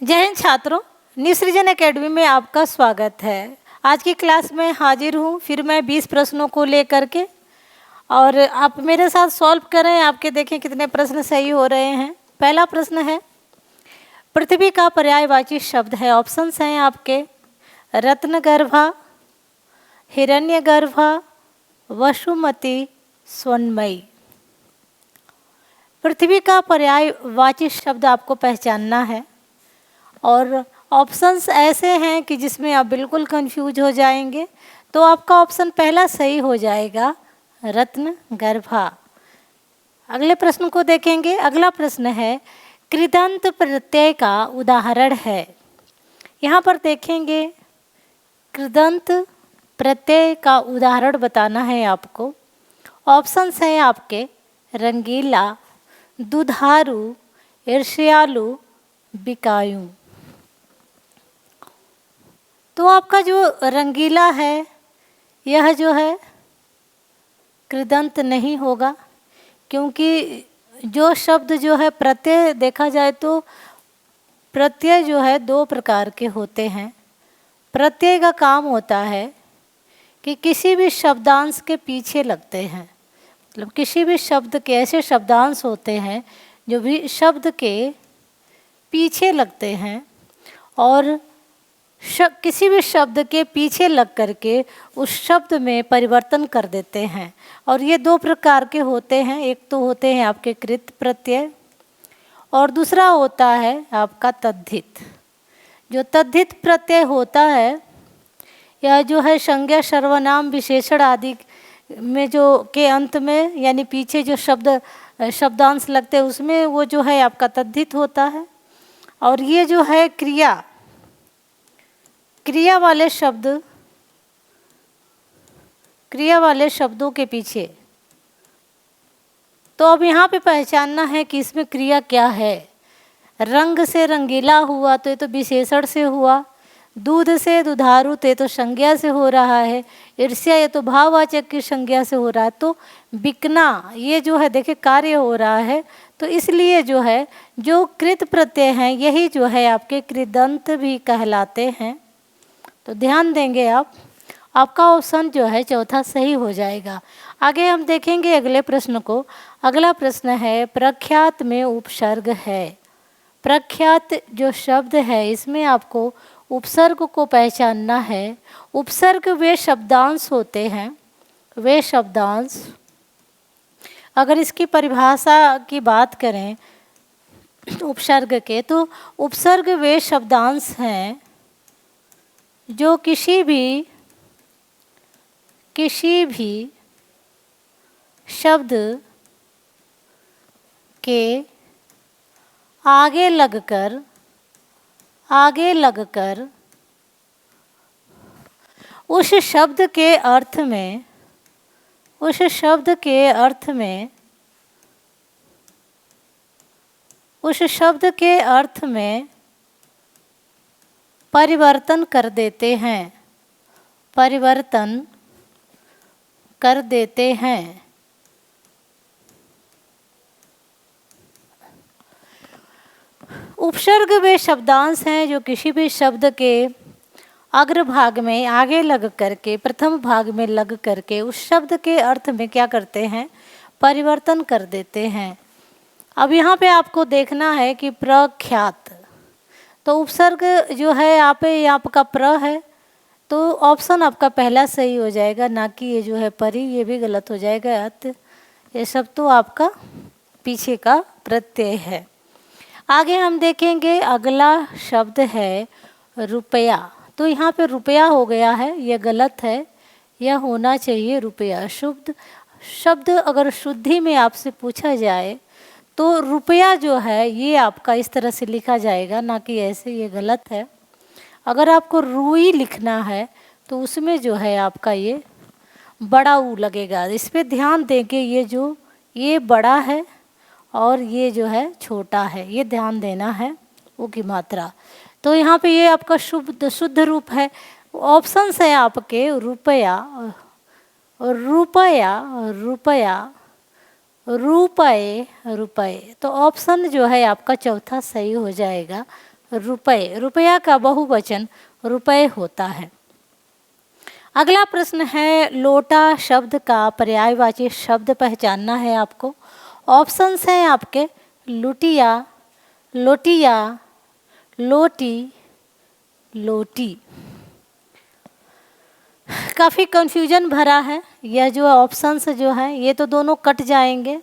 जय हिंद छात्रों, न्यू सृजन एकेडमी में आपका स्वागत है। आज की क्लास में हाजिर हूँ फिर मैं 20 प्रश्नों को लेकर के, और आप मेरे साथ सॉल्व करें। आपके देखें कितने प्रश्न सही हो रहे हैं। पहला प्रश्न है, पृथ्वी का पर्यायवाची शब्द है। ऑप्शंस हैं आपके रत्नगर्भा, हिरण्यगर्भा, वसुमती, स्वर्णमयी। पृथ्वी का पर्यायवाची शब्द आपको पहचानना है, और ऑप्शंस ऐसे हैं कि जिसमें आप बिल्कुल कंफ्यूज हो जाएंगे। तो आपका ऑप्शन पहला सही हो जाएगा, रत्नगर्भा। अगले प्रश्न को देखेंगे। अगला प्रश्न है, कृदंत प्रत्यय का उदाहरण है। यहाँ पर देखेंगे, कृदंत प्रत्यय का उदाहरण बताना है आपको। ऑप्शंस हैं आपके रंगीला, दुधारू, ईर्ष्यालु, बिकाऊ। तो आपका जो रंगीला है, यह जो है कृदंत नहीं होगा, क्योंकि जो शब्द जो है प्रत्यय देखा जाए तो प्रत्यय जो है दो प्रकार के होते हैं। प्रत्यय का काम होता है कि किसी भी शब्दांश के पीछे लगते हैं। मतलब किसी भी शब्द के ऐसे शब्दांश होते हैं जो भी शब्द के पीछे लगते हैं, और किसी भी शब्द के पीछे लग करके उस शब्द में परिवर्तन कर देते हैं। और ये दो प्रकार के होते हैं। एक तो होते हैं आपके कृत प्रत्यय, और दूसरा होता है आपका तद्धित। जो तद्धित प्रत्यय होता है, यह जो है संज्ञा, सर्वनाम, विशेषण आदि में जो के अंत में यानी पीछे जो शब्दांश लगते हैं उसमें वो जो है आपका तद्धित होता है। और ये जो है क्रिया वाले शब्दों के पीछे। तो अब यहाँ पे पहचानना है कि इसमें क्रिया क्या है। रंग से रंगीला हुआ तो ये तो विशेषण से हुआ, दूध से दुधारू तो ये तो संज्ञा से हो रहा है, ईर्ष्या ये तो भाववाचक की संज्ञा से हो रहा है, तो बिकना ये जो है देखिए कार्य हो रहा है। तो इसलिए जो है जो कृत प्रत्यय हैं यही जो है आपके कृदंत भी कहलाते हैं। तो ध्यान देंगे आप, आपका ऑप्शन जो है चौथा सही हो जाएगा। आगे हम देखेंगे अगले प्रश्न को। अगला प्रश्न है, प्रख्यात में उपसर्ग है। प्रख्यात जो शब्द है इसमें आपको उपसर्ग को पहचानना है। उपसर्ग वे शब्दांश होते हैं, वे शब्दांश, अगर इसकी परिभाषा की बात करें उपसर्ग के, तो उपसर्ग वे शब्दांश हैं जो किसी भी शब्द के आगे लगकर उस शब्द के अर्थ में परिवर्तन कर देते हैं। उपसर्ग वे शब्दांश हैं जो किसी भी शब्द के अग्रभाग में आगे लग करके, प्रथम भाग में लग करके उस शब्द के अर्थ में क्या करते हैं, परिवर्तन कर देते हैं। अब यहाँ पे आपको देखना है कि प्रख्यात, तो उपसर्ग जो है यहाँ पे आपका प्र है, तो ऑप्शन आपका पहला सही हो जाएगा, ना कि ये जो है परी, ये भी गलत हो जाएगा। ये सब तो आपका पीछे का प्रत्यय है। आगे हम देखेंगे, अगला शब्द है रुपया। तो यहाँ पे रुपया हो गया है, यह गलत है, यह होना चाहिए रुपया। शुद्ध शब्द अगर शुद्धि में आपसे पूछा जाए तो रुपया जो है ये आपका इस तरह से लिखा जाएगा, ना कि ऐसे, ये गलत है। अगर आपको रुई लिखना है तो उसमें जो है आपका ये बड़ा ऊ लगेगा। इस पर ध्यान देंगे, ये बड़ा है और ये जो है छोटा है, ये ध्यान देना है ऊ की मात्रा। तो यहाँ पे ये आपका शुद्ध रूप है। ऑप्शंस है आपके रुपया, रुपये। तो ऑप्शन जो है आपका चौथा सही हो जाएगा, रुपए, रुपया का बहुवचन रुपए होता है। अगला प्रश्न है, लोटा शब्द का पर्यायवाची शब्द पहचानना है आपको। ऑप्शंस हैं आपके लुटिया, लोटिया, लोटी, लोटी। काफ़ी कंफ्यूजन भरा है यह जो ऑप्शंस जो है, ये तो दोनों कट जाएंगे,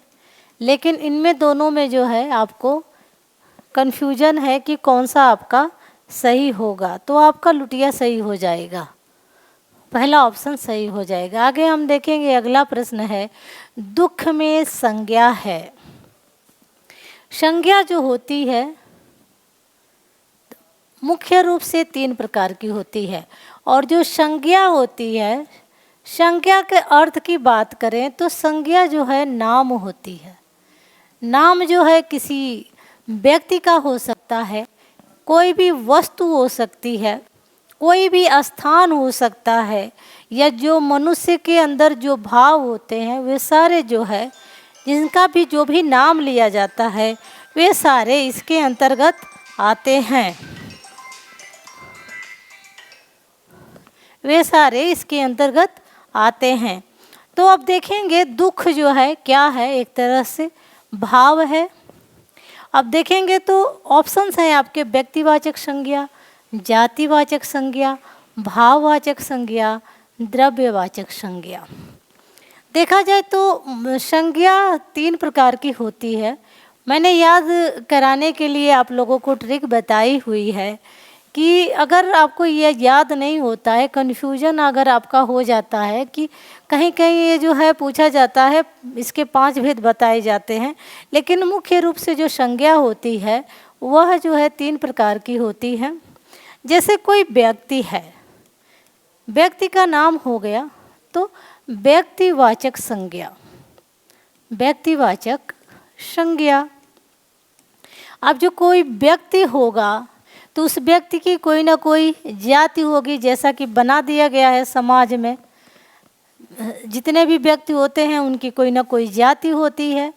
लेकिन इनमें दोनों में जो है आपको कंफ्यूजन है कि कौन सा आपका सही होगा। तो आपका लुटिया सही हो जाएगा, पहला ऑप्शन सही हो जाएगा। आगे हम देखेंगे, अगला प्रश्न है, दुख में संज्ञा है। संज्ञा जो होती है मुख्य रूप से 3 प्रकार की होती है, और जो संज्ञा होती है, संज्ञा के अर्थ की बात करें तो संज्ञा जो है नाम होती है। नाम जो है किसी व्यक्ति का हो सकता है, कोई भी वस्तु हो सकती है, कोई भी स्थान हो सकता है, या जो मनुष्य के अंदर जो भाव होते हैं वे सारे जो है, जिनका भी जो भी नाम लिया जाता है वे सारे इसके अंतर्गत आते हैं, वे सारे इसके अंतर्गत आते हैं। तो अब देखेंगे दुख जो है क्या है, एक तरह से भाव है। अब देखेंगे तो ऑप्शंस हैं आपके व्यक्तिवाचक संज्ञा, जातिवाचक संज्ञा, भाववाचक संज्ञा, द्रव्यवाचक संज्ञा। देखा जाए तो संज्ञा 3 प्रकार की होती है। मैंने याद कराने के लिए आप लोगों को ट्रिक बताई हुई है कि अगर आपको ये याद नहीं होता है, कन्फ्यूजन अगर आपका हो जाता है कि कहीं कहीं ये जो है पूछा जाता है, इसके 5 भेद बताए जाते हैं, लेकिन मुख्य रूप से जो संज्ञा होती है वह जो है 3 प्रकार की होती है। जैसे कोई व्यक्ति है, व्यक्ति का नाम हो गया तो व्यक्तिवाचक संज्ञा, व्यक्तिवाचक संज्ञा। अब जो कोई व्यक्ति होगा तो उस व्यक्ति की कोई ना कोई जाति होगी, जैसा कि बना दिया गया है समाज में, जितने भी व्यक्ति होते हैं उनकी कोई ना कोई जाति होती है।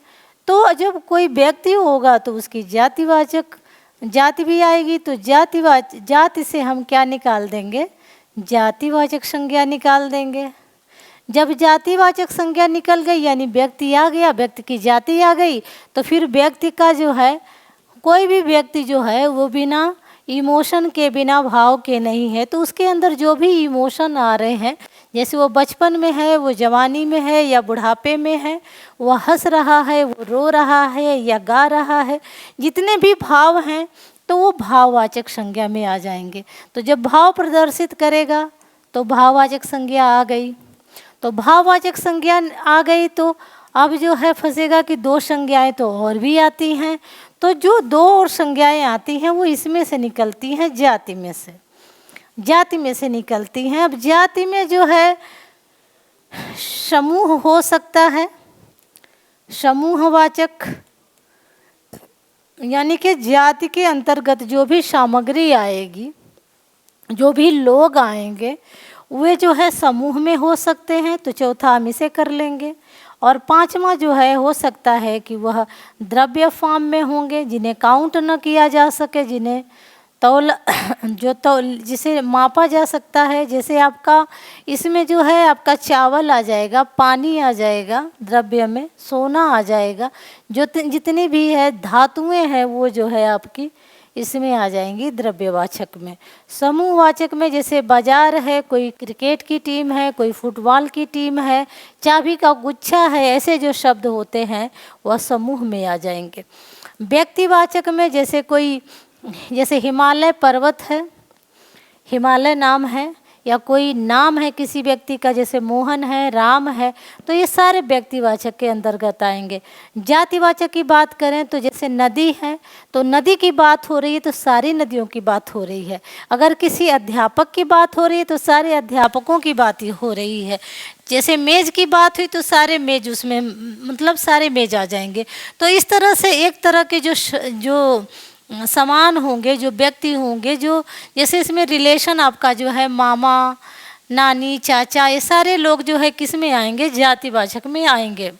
तो जब कोई व्यक्ति होगा तो उसकी जातिवाचक जाति भी आएगी, तो जाति से हम क्या निकाल देंगे, जातिवाचक संज्ञा निकाल देंगे। जब जातिवाचक संज्ञा निकल गई यानी व्यक्ति आ गया, व्यक्ति की जाति आ गई, तो फिर व्यक्ति का जो है, कोई भी व्यक्ति जो है वो बिना इमोशन के, बिना भाव के नहीं है। तो उसके अंदर जो भी इमोशन आ रहे हैं, जैसे वो बचपन में है, वो जवानी में है या बुढ़ापे में है, वो हंस रहा है, वो रो रहा है या गा रहा है, जितने भी भाव हैं तो वो भाववाचक संज्ञा में आ जाएंगे। तो जब भाव प्रदर्शित करेगा तो भाववाचक संज्ञा आ गई। तो भाववाचक संज्ञा आ गई तो अब जो है फंसेगा कि 2 संज्ञाएं तो और भी आती हैं। तो जो 2 और संज्ञाएं आती हैं वो इसमें से निकलती हैं, जाति में से, जाति में से निकलती हैं। अब जाति में जो है समूह हो सकता है, समूहवाचक, यानी कि जाति के अंतर्गत जो भी सामग्री आएगी, जो भी लोग आएंगे वे जो है समूह में हो सकते हैं, तो चौथा हम इसे कर लेंगे। और 5वां जो है हो सकता है कि वह द्रव्य फॉर्म में होंगे, जिन्हें काउंट न किया जा सके, जिन्हें जिसे मापा जा सकता है। जैसे आपका इसमें जो है आपका चावल आ जाएगा, पानी आ जाएगा, द्रव्य में सोना आ जाएगा, जो जितनी भी है धातुएं हैं वो जो है आपकी इसमें आ जाएंगी द्रव्यवाचक में। समूहवाचक में जैसे बाजार है, कोई क्रिकेट की टीम है, कोई फुटबॉल की टीम है, चाबी का गुच्छा है, ऐसे जो शब्द होते हैं वह समूह में आ जाएंगे। व्यक्तिवाचक में जैसे कोई, जैसे हिमालय पर्वत है, हिमालय नाम है, या कोई नाम है किसी व्यक्ति का, जैसे मोहन है, राम है, तो ये सारे व्यक्तिवाचक के अंतर्गत आएंगे। जातिवाचक की बात करें तो जैसे नदी है, तो नदी की बात हो रही है तो सारी नदियों की बात हो रही है। अगर किसी अध्यापक की बात हो रही है तो सारे अध्यापकों की बात ही हो रही है। जैसे मेज़ की बात हुई तो सारे मेज़ उसमें, मतलब सारे मेज़ आ जाएंगे। तो इस तरह से एक तरह के जो समान होंगे, जो व्यक्ति होंगे, जो जैसे इसमें रिलेशन आपका जो है मामा, नानी, चाचा, ये सारे लोग जो है किस में आएंगे, जातिवाचक में आएंगे।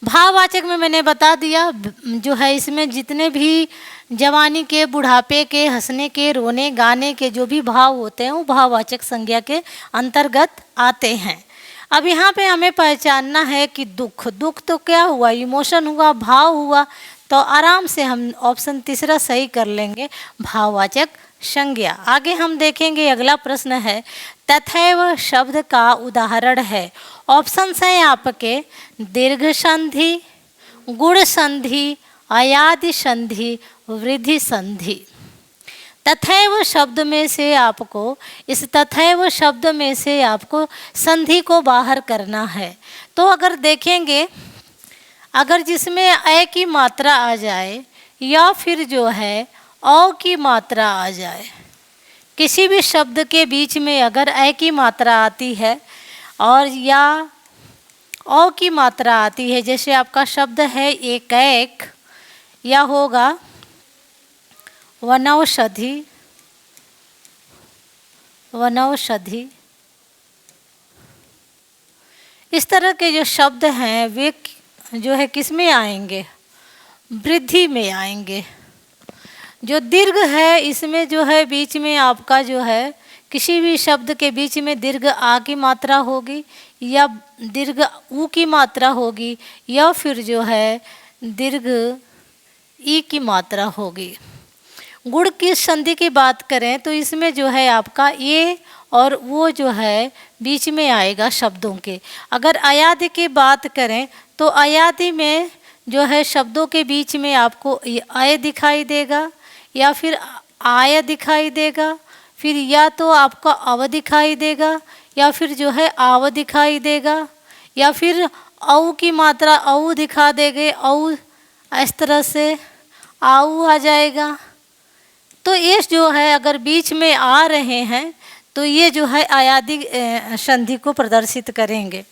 भाववाचक में मैंने बता दिया जो है इसमें जितने भी जवानी के, बुढ़ापे के, हंसने के, रोने गाने के जो भी भाव होते हैं वो भाववाचक संज्ञा के अंतर्गत आते हैं। अब यहाँ पे हमें पहचानना है कि दुख, दुख तो क्या हुआ, इमोशन हुआ, भाव हुआ, तो आराम से हम ऑप्शन तीसरा सही कर लेंगे, भाववाचक संज्ञा। आगे हम देखेंगे, अगला प्रश्न है तथैव शब्द का उदाहरण है। ऑप्शन है आपके दीर्घ संधि, गुण संधि, अयादि संधि, वृद्धि संधि। तथैव शब्द में से आपको, इस तथैव शब्द में से आपको संधि को बाहर करना है। तो अगर देखेंगे, अगर जिसमें अ की मात्रा आ जाए या फिर जो है औ की मात्रा आ जाए, किसी भी शब्द के बीच में अगर अ की मात्रा आती है और या औ की मात्रा आती है, जैसे आपका शब्द है एक, या होगा वनौषधि, वनौषधि, इस तरह के जो शब्द हैं वे जो है किस में आएंगे, वृद्धि में आएंगे। जो दीर्घ है इसमें जो है बीच में आपका जो है किसी भी शब्द के बीच में दीर्घ आ की मात्रा होगी या दीर्घ ऊ की मात्रा होगी या फिर जो है दीर्घ ई की मात्रा होगी। गुण की संधि की बात करें तो इसमें जो है आपका ये और वो जो है बीच में आएगा शब्दों के। अगर अयादि की बात करें तो अयादि में जो है शब्दों के बीच में आपको अय दिखाई देगा या फिर आय दिखाई देगा, फिर या तो आपका अव दिखाई देगा या फिर जो है आव दिखाई देगा या फिर औ की मात्रा औ दिखा देंगे, औ इस तरह से आऊ आ जाएगा। तो ये जो है अगर बीच में आ रहे हैं तो ये जो है अयादि संधि को प्रदर्शित करेंगे।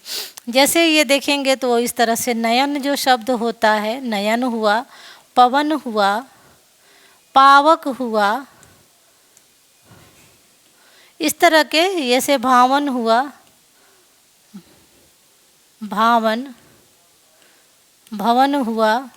जैसे ये देखेंगे तो इस तरह से नयन जो शब्द होता है, नयन हुआ, पवन हुआ, पावक हुआ, इस तरह के, जैसे भावन हुआ, भावन, भवन हुआ,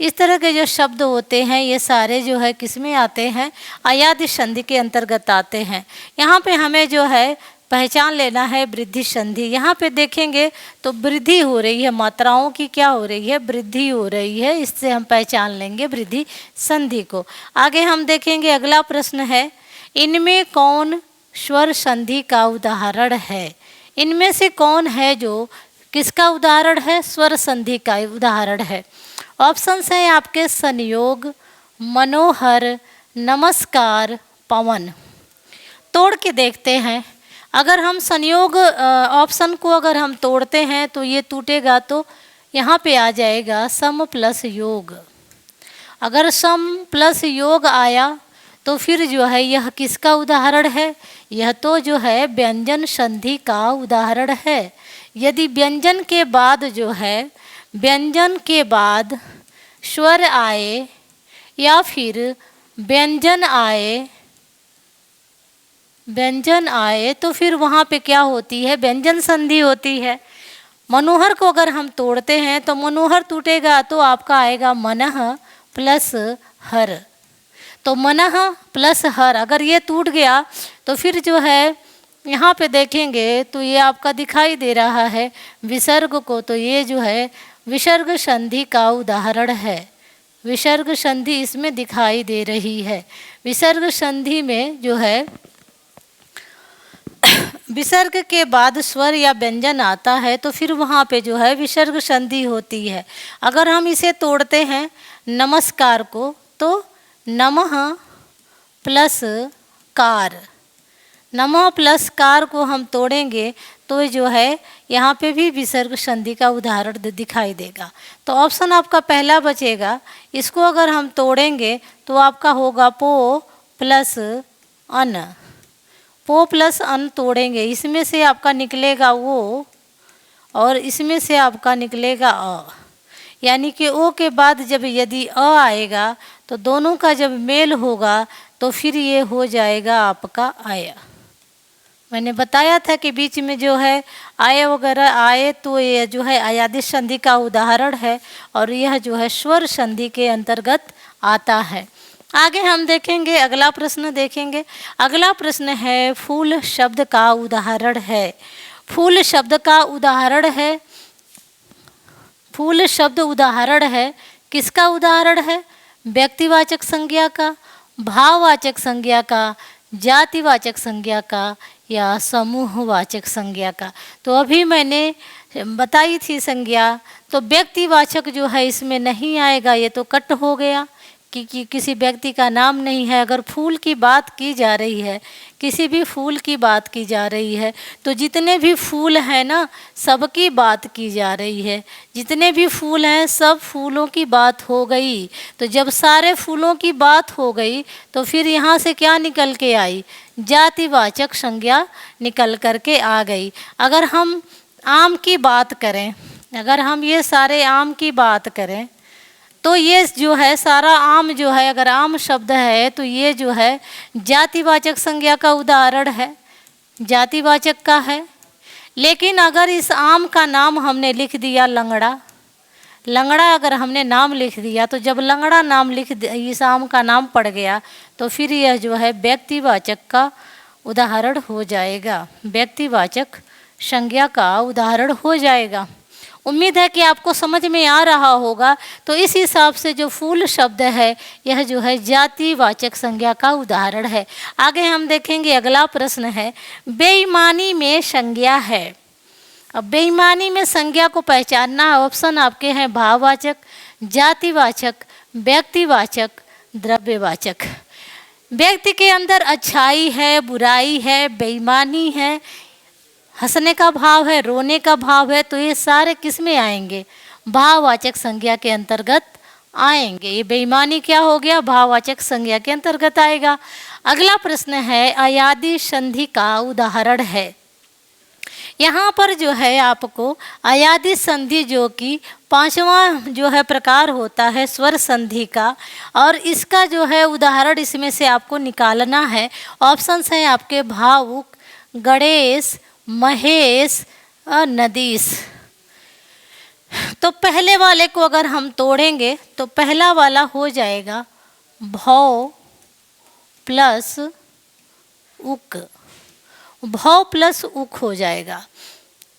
इस तरह के जो शब्द होते हैं ये सारे जो है किस में आते हैं, अयादि संधि के अंतर्गत आते हैं। यहाँ पे हमें जो है पहचान लेना है वृद्धि संधि। यहाँ पे देखेंगे तो वृद्धि हो रही है, मात्राओं की क्या हो रही है, वृद्धि हो रही है, इससे हम पहचान लेंगे वृद्धि संधि को। आगे हम देखेंगे, अगला प्रश्न है इनमें कौन स्वर संधि का उदाहरण है। इनमें से कौन है जो किसका उदाहरण है, स्वर संधि का उदाहरण है। ऑप्शंस हैं आपके संयोग, मनोहर, नमस्कार, पवन। तोड़ के देखते हैं। अगर हम संयोग ऑप्शन को अगर हम तोड़ते हैं तो ये टूटेगा, तो यहाँ पे आ जाएगा सम प्लस योग। अगर सम प्लस योग आया तो फिर जो है यह किसका उदाहरण है, यह तो जो है व्यंजन संधि का उदाहरण है। यदि व्यंजन के बाद जो है, व्यंजन के बाद स्वर आए या फिर व्यंजन आए तो फिर वहाँ पे क्या होती है, व्यंजन संधि होती है। मनोहर को अगर हम तोड़ते हैं तो मनोहर टूटेगा तो आपका आएगा मनः प्लस हर। तो मनः प्लस हर अगर ये टूट गया तो फिर जो है यहाँ पे देखेंगे तो ये आपका दिखाई दे रहा है विसर्ग को, तो ये जो है विसर्ग संधि का उदाहरण है। विसर्ग संधि इसमें दिखाई दे रही है। विसर्ग संधि में जो है विसर्ग के बाद स्वर या व्यंजन आता है तो फिर वहाँ पे जो है विसर्ग संधि होती है। अगर हम इसे तोड़ते हैं नमस्कार को तो नमः प्लस कार, नमः प्लस कार को हम तोड़ेंगे तो जो है यहाँ पे भी विसर्ग संधि का उदाहरण दिखाई देगा। तो ऑप्शन आपका पहला बचेगा। इसको अगर हम तोड़ेंगे तो आपका होगा पो प्लस अन। पो प्लस अन तोड़ेंगे, इसमें से आपका निकलेगा वो और इसमें से आपका निकलेगा अ। यानी कि ओ के बाद जब यदि अ आएगा तो दोनों का जब मेल होगा तो फिर ये हो जाएगा आपका आय। मैंने बताया था कि बीच में जो है आय वगैरह आए तो ये जो है अयादि संधि का उदाहरण है और यह जो है स्वर संधि के अंतर्गत आता है। आगे हम देखेंगे, अगला प्रश्न देखेंगे। अगला प्रश्न है फूल शब्द का उदाहरण है। फूल शब्द का उदाहरण है, फूल शब्द उदाहरण है, किसका उदाहरण है? व्यक्तिवाचक संज्ञा का, भाववाचक संज्ञा का, जातिवाचक संज्ञा का या समूहवाचक संज्ञा का। तो अभी मैंने बताई थी संज्ञा, तो व्यक्तिवाचक जो है इसमें नहीं आएगा, ये तो कट हो गया कि किसी व्यक्ति का नाम नहीं है। अगर फूल की बात की जा रही है, किसी भी फूल की बात की जा रही है, तो जितने भी फूल हैं ना, सबकी बात की जा रही है। जितने भी फूल हैं सब फूलों की बात हो गई। तो जब सारे फूलों की बात हो गई तो फिर यहाँ से क्या निकल के आई? जातिवाचक संज्ञा निकल कर के आ गई। अगर हम आम की बात करें, अगर हम ये सारे आम की बात करें, तो ये जो है सारा आम जो है, अगर आम शब्द है तो ये जो है जातिवाचक संज्ञा का उदाहरण है, जातिवाचक का है। लेकिन अगर इस आम का नाम हमने लिख दिया लंगड़ा, लंगड़ा अगर हमने नाम लिख दिया, तो जब लंगड़ा नाम इस आम का नाम पड़ गया तो फिर यह जो है व्यक्तिवाचक का उदाहरण हो जाएगा, व्यक्तिवाचक संज्ञा का उदाहरण हो जाएगा। उम्मीद है कि आपको समझ में आ रहा होगा। तो इस हिसाब से जो फूल शब्द है यह जो है जातिवाचक संज्ञा का उदाहरण है। आगे हम देखेंगे, अगला प्रश्न है बेईमानी में संज्ञा है। अब बेईमानी में संज्ञा को पहचानना, ऑप्शन आपके हैं भाववाचक, जातिवाचक, व्यक्तिवाचक, द्रव्यवाचक। व्यक्ति के अंदर अच्छाई है, बुराई है, बेईमानी है, हंसने का भाव है, रोने का भाव है, तो ये सारे किस में आएंगे? भाववाचक संज्ञा के अंतर्गत आएंगे। ये बेईमानी क्या हो गया? भाववाचक संज्ञा के अंतर्गत आएगा। अगला प्रश्न है अयादी संधि का उदाहरण है। यहाँ पर जो है आपको अयादी संधि, जो कि पांचवा जो है प्रकार होता है स्वर संधि का, और इसका जो है उदाहरण इसमें से आपको निकालना है। ऑप्शंस हैं आपके भावुक, गणेश, महेश और नदीस। तो पहले वाले को अगर हम तोड़ेंगे तो पहला वाला हो जाएगा भौ प्लस उक, भौ प्लस उक हो जाएगा।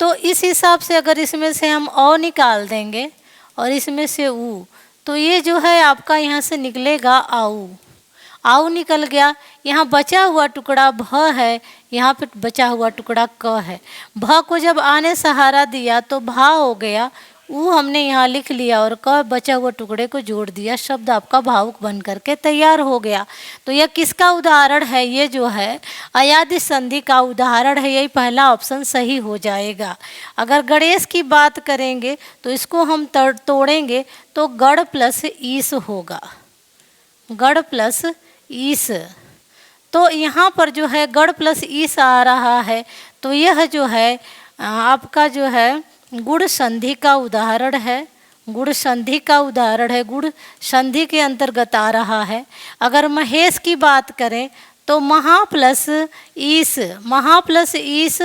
तो इस हिसाब से अगर इसमें से हम औ निकाल देंगे और इसमें से ऊ, तो ये जो है आपका यहाँ से निकलेगा आऊ। आऊ निकल गया। यहाँ बचा हुआ टुकड़ा भ है, यहाँ पे बचा हुआ टुकड़ा क है। भ को जब आने सहारा दिया तो भा हो गया, ऊ हमने यहाँ लिख लिया और क बचा हुआ टुकड़े को जोड़ दिया, शब्द आपका भावुक बन करके तैयार हो गया। तो यह किसका उदाहरण है? ये जो है अयादी संधि का उदाहरण है। यही पहला ऑप्शन सही हो जाएगा। अगर गणेश की बात करेंगे तो इसको हम तोड़ेंगे तो गढ़ प्लस ईस होगा, गढ़ प्लस ईस। तो यहाँ पर जो है गढ़ प्लस ईस आ रहा है, तो यह जो है आपका जो है गुण संधि का उदाहरण है, गुण संधि का उदाहरण है, गुण संधि के अंतर्गत आ रहा है। अगर महेश की बात करें तो महा प्लस ईस, महा प्लस ईस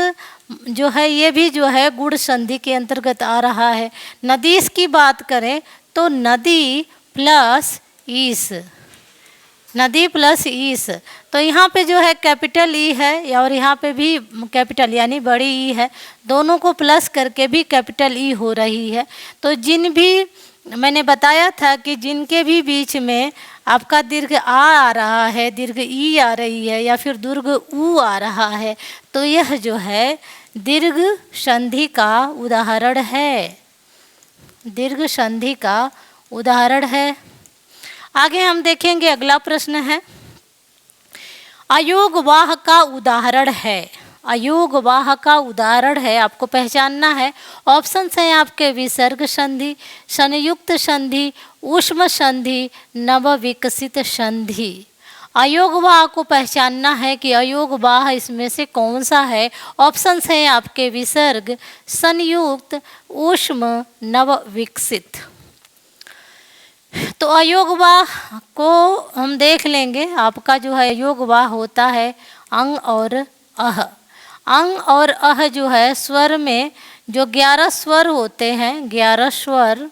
जो है ये भी जो है गुण संधि के अंतर्गत आ रहा है। नदीस की बात करें तो नदी प्लस ईस, नदी प्लस ईस। तो यहाँ पे जो है कैपिटल ई है और यहाँ पे भी कैपिटल यानी बड़ी ई है, दोनों को प्लस करके भी कैपिटल ई हो रही है। तो जिन भी मैंने बताया था कि जिनके भी बीच में आपका दीर्घ आ रहा है, दीर्घ ई आ रही है या फिर दीर्घ ऊ आ रहा है, तो यह जो है दीर्घ संधि का उदाहरण है, दीर्घ संधि का उदाहरण है। आगे हम देखेंगे, अगला प्रश्न है अयोगवाह का उदाहरण है। अयोगवाह का उदाहरण है, आपको पहचानना है। ऑप्शन हैं आपके विसर्ग संधि, संयुक्त संधि, ऊष्म संधि, नवविकसित संधि। अयोगवाह को पहचानना है कि अयोगवाह इसमें से कौन सा है। ऑप्शन हैं आपके विसर्ग, संयुक्त, ऊष्म, नवविकसित। तो अयोगवाह को हम देख लेंगे। आपका जो है अयोगवाह होता है अंग और अह। अंग और अह जो है स्वर में जो 11 स्वर होते हैं, 11 स्वर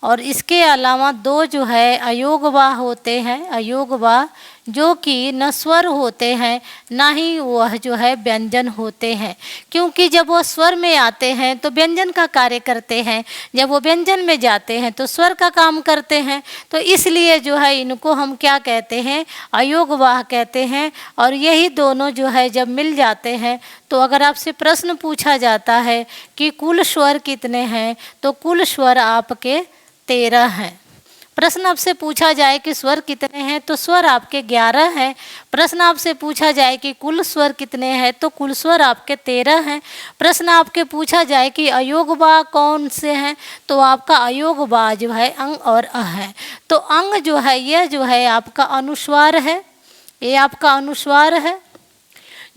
और इसके अलावा दो जो है अयोगवा होते हैं, अयोगवा जो कि न स्वर होते हैं ना ही वह जो है व्यंजन होते हैं, क्योंकि जब वो स्वर में आते हैं तो व्यंजन का कार्य करते हैं, जब वो व्यंजन में जाते हैं तो स्वर का काम करते हैं। तो इसलिए जो है इनको हम क्या कहते हैं, अयोगवाह कहते हैं। और यही दोनों जो है जब मिल जाते हैं तो अगर आपसे प्रश्न पूछा जाता है कि कुल स्वर कितने हैं, तो कुल स्वर आपके 13 हैं। प्रश्न आपसे पूछा जाए कि स्वर कितने हैं, तो स्वर आपके 11 हैं। प्रश्न आपसे पूछा जाए कि कुल स्वर कितने हैं, तो कुल स्वर आपके 13 हैं। प्रश्न आपके पूछा जाए कि अयोगवा कौन से हैं, तो आपका अयोगवा जो है अंग और अ है। तो अंग जो है यह जो है आपका अनुस्वार है, ये आपका अनुस्वार है,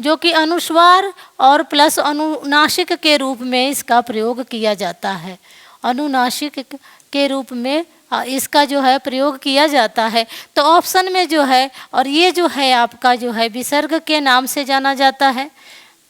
जो कि अनुस्वार और प्लस अनुनासिक के रूप में इसका प्रयोग किया जाता है। अनुनासिक के रूप में इसका जो है प्रयोग किया जाता है। तो ऑप्शन में जो है, और ये जो है आपका जो है विसर्ग के नाम से जाना जाता है।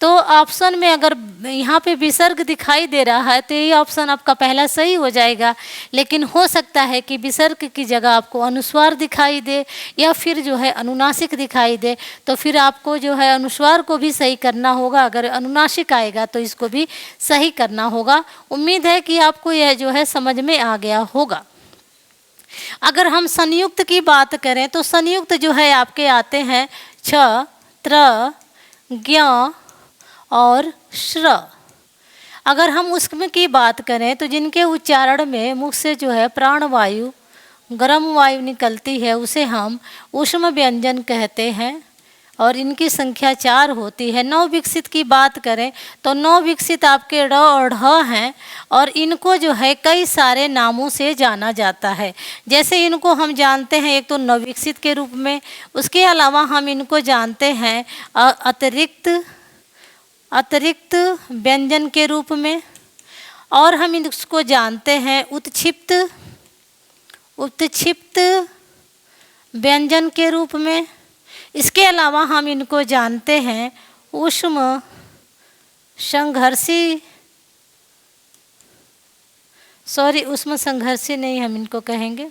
तो ऑप्शन में अगर यहाँ पे विसर्ग दिखाई दे रहा है तो ये ऑप्शन आपका पहला सही हो जाएगा, लेकिन हो सकता है कि विसर्ग की जगह आपको अनुस्वार दिखाई दे या फिर जो है अनुनासिक दिखाई दे, तो फिर आपको जो है अनुस्वार को भी सही करना होगा। अगर अनुनासिक आएगा तो इसको भी सही करना होगा। उम्मीद है कि आपको यह जो है समझ में आ गया होगा। अगर हम संयुक्त की बात करें तो संयुक्त जो है आपके आते हैं छ, त्र, ज्ञ और श्र। अगर हम उसमें की बात करें तो जिनके उच्चारण में मुख से जो है प्राणवायु, गर्म वायु निकलती है, उसे हम ऊष्म व्यंजन कहते हैं और इनकी संख्या 4 होती है। 9 विकसित की बात करें तो 9 विकसित आपके ड़ और ढ हैं और इनको जो है कई सारे नामों से जाना जाता है। जैसे इनको हम जानते हैं एक तो नवविकसित के रूप में, उसके अलावा हम इनको जानते हैं अतिरिक्त व्यंजन के रूप में, और हम इसको जानते हैं उत्क्षिप्त व्यंजन के रूप में। इसके अलावा हम इनको जानते हैं ऊष्म संघर्षी नहीं, हम इनको कहेंगे,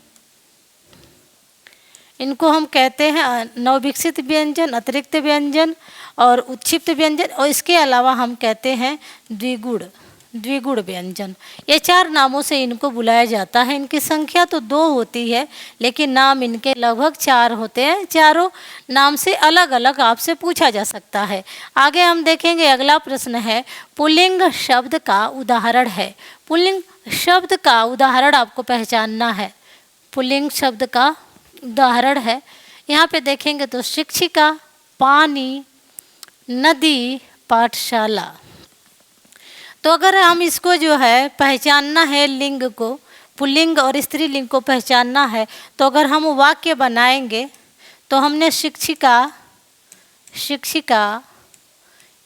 इनको हम कहते हैं नवविकसित व्यंजन, अतिरिक्त व्यंजन और उत्क्षिप्त व्यंजन, और इसके अलावा हम कहते हैं द्विगुण व्यंजन। ये 4 नामों से इनको बुलाया जाता है। इनकी संख्या तो 2 होती है, लेकिन नाम इनके लगभग 4 होते हैं। चारों नाम से अलग अलग आपसे पूछा जा सकता है। आगे हम देखेंगे, अगला प्रश्न है पुल्लिंग शब्द का उदाहरण है। पुल्लिंग शब्द का उदाहरण आपको पहचानना है। पुल्लिंग शब्द का उदाहरण है, यहाँ पे देखेंगे तो शिक्षिका, पानी, नदी, पाठशाला। तो अगर हम इसको जो है पहचानना है, लिंग को, पुल्लिंग और स्त्रीलिंग को पहचानना है, तो अगर हम वाक्य बनाएंगे तो हमने शिक्षिका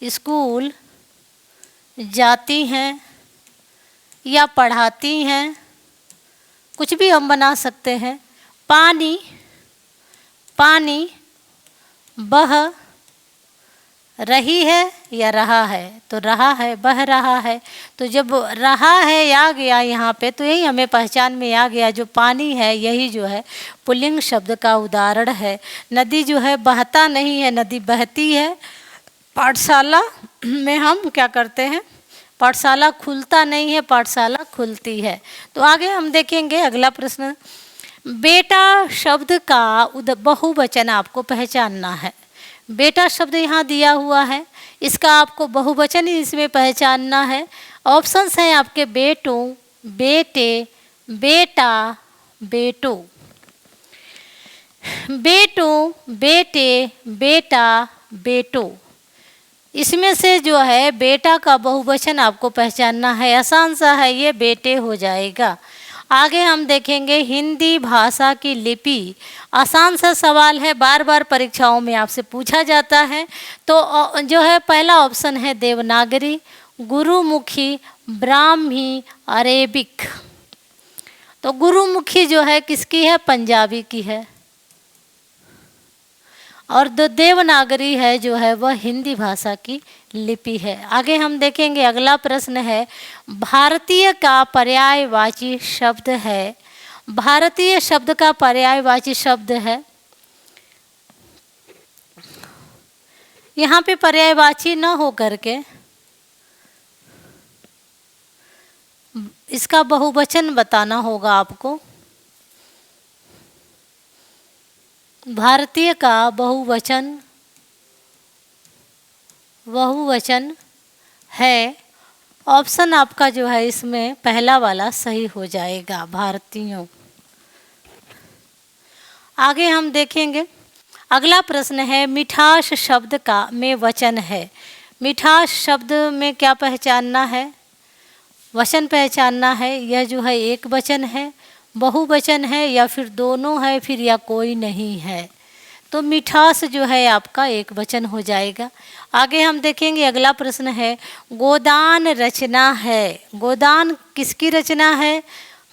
स्कूल जाती हैं या पढ़ाती हैं, कुछ भी हम बना सकते हैं। पानी बह रही है या रहा है, तो रहा है, बह रहा है। तो जब रहा है आ गया यहाँ पे, तो यही हमें पहचान में आ गया, जो पानी है यही जो है पुल्लिंग शब्द का उदाहरण है। नदी जो है बहता नहीं है, नदी बहती है। पाठशाला में हम क्या करते हैं, पाठशाला खुलता नहीं है, पाठशाला खुलती है। तो आगे हम देखेंगे अगला प्रश्न, बेटा शब्द का बहुवचन आपको पहचानना है। बेटा शब्द यहाँ दिया हुआ है, इसका आपको बहुवचन ही इसमें पहचानना है। ऑप्शंस हैं आपके बेटों, बेटे, बेटा, बेटो। बेटों, बेटे, बेटा, बेटो, इसमें से जो है बेटा का बहुवचन आपको पहचानना है। आसान सा है, ये बेटे हो जाएगा। आगे हम देखेंगे हिंदी भाषा की लिपि। आसान सा सवाल है, बार बार परीक्षाओं में आपसे पूछा जाता है। तो जो है पहला ऑप्शन है देवनागरी, गुरुमुखी, ब्राह्मी, अरेबिक। तो गुरुमुखी जो है किसकी है, पंजाबी की है, और जो देवनागरी है जो है वह हिंदी भाषा की लिपि है। आगे हम देखेंगे अगला प्रश्न है, भारतीय का पर्यायवाची शब्द है भारतीय शब्द का पर्यायवाची शब्द है। यहाँ पे पर्यायवाची न हो करके इसका बहुवचन बताना होगा आपको। भारतीय का बहुवचन है। ऑप्शन आपका जो है इसमें पहला वाला सही हो जाएगा, भारतीयों। आगे हम देखेंगे, अगला प्रश्न है मिठास शब्द का में वचन है। मिठास शब्द में क्या पहचानना है? वचन पहचानना है। यह जो है एक वचन है, बहुवचन है, या फिर दोनों है, फिर या कोई नहीं है। तो मिठास जो है आपका एक वचन हो जाएगा। आगे हम देखेंगे, अगला प्रश्न है गोदान रचना है। गोदान किसकी रचना है?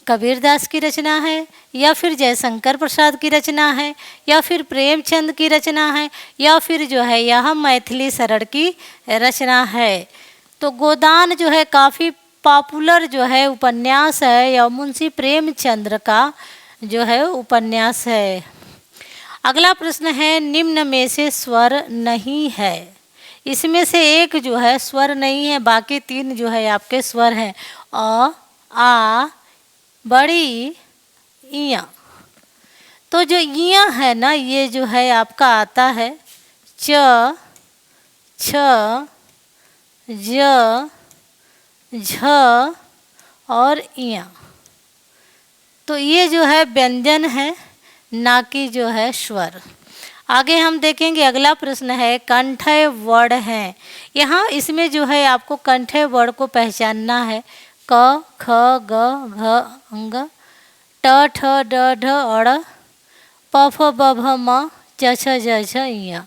कबीरदास की रचना है, या फिर जयशंकर प्रसाद की रचना है, या फिर प्रेमचंद की रचना है, या फिर जो है यह मैथिली शरण की रचना है। तो गोदान जो है काफ़ी पॉपुलर जो है उपन्यास है, या मुंशी प्रेमचंद्र का जो है उपन्यास है। अगला प्रश्न है निम्न में से स्वर नहीं है। इसमें से एक जो है स्वर नहीं है, बाकी तीन जो है आपके स्वर हैं। अ, आ, बड़ी, इया। तो जो इया है ना, ये जो है आपका आता है च, छ, ज, झ और इया। तो ये जो है व्यंजन है, ना कि जो है स्वर। आगे हम देखेंगे, अगला प्रश्न है कंठय वर्ण हैं। यहाँ इसमें जो है आपको कंठय वर्ण को पहचानना है। क, ख, ग, घ, अंग, ट, ठ, ड, ढ, अड़, प, फ, ब, भ, म, च, छ, ज, झ, इया।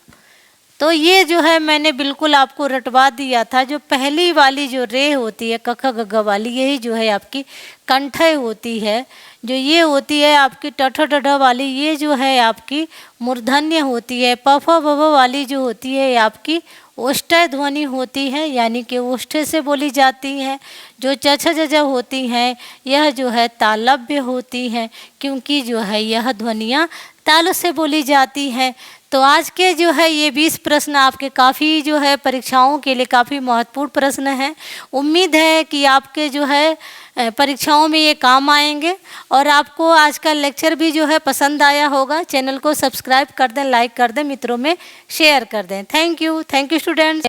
तो ये जो है मैंने बिल्कुल आपको रटवा दिया था। जो पहली वाली जो रे होती है क, ख, ग, घ वाली, यही जो है आपकी कंठय होती है। जो ये होती है आपकी ट, ठ, ड, ढ वाली, ये जो है आपकी मूर्धन्य होती है। प, फ, ब, भ वाली जो होती है आपकी ओष्ठ्य ध्वनि होती है, यानी कि ओष्ठ्य से बोली जाती है। जो च, छ, ज, झ होती हैं यह जो है तालव्य होती हैं, क्योंकि जो है यह ध्वनियाँ ताल से बोली जाती हैं। तो आज के जो है ये 20 प्रश्न आपके काफ़ी जो है परीक्षाओं के लिए काफ़ी महत्वपूर्ण प्रश्न हैं। उम्मीद है कि आपके जो है परीक्षाओं में ये काम आएंगे, और आपको आज का लेक्चर भी जो है पसंद आया होगा। चैनल को सब्सक्राइब कर दें, लाइक कर दें, मित्रों में शेयर कर दें। Thank you students.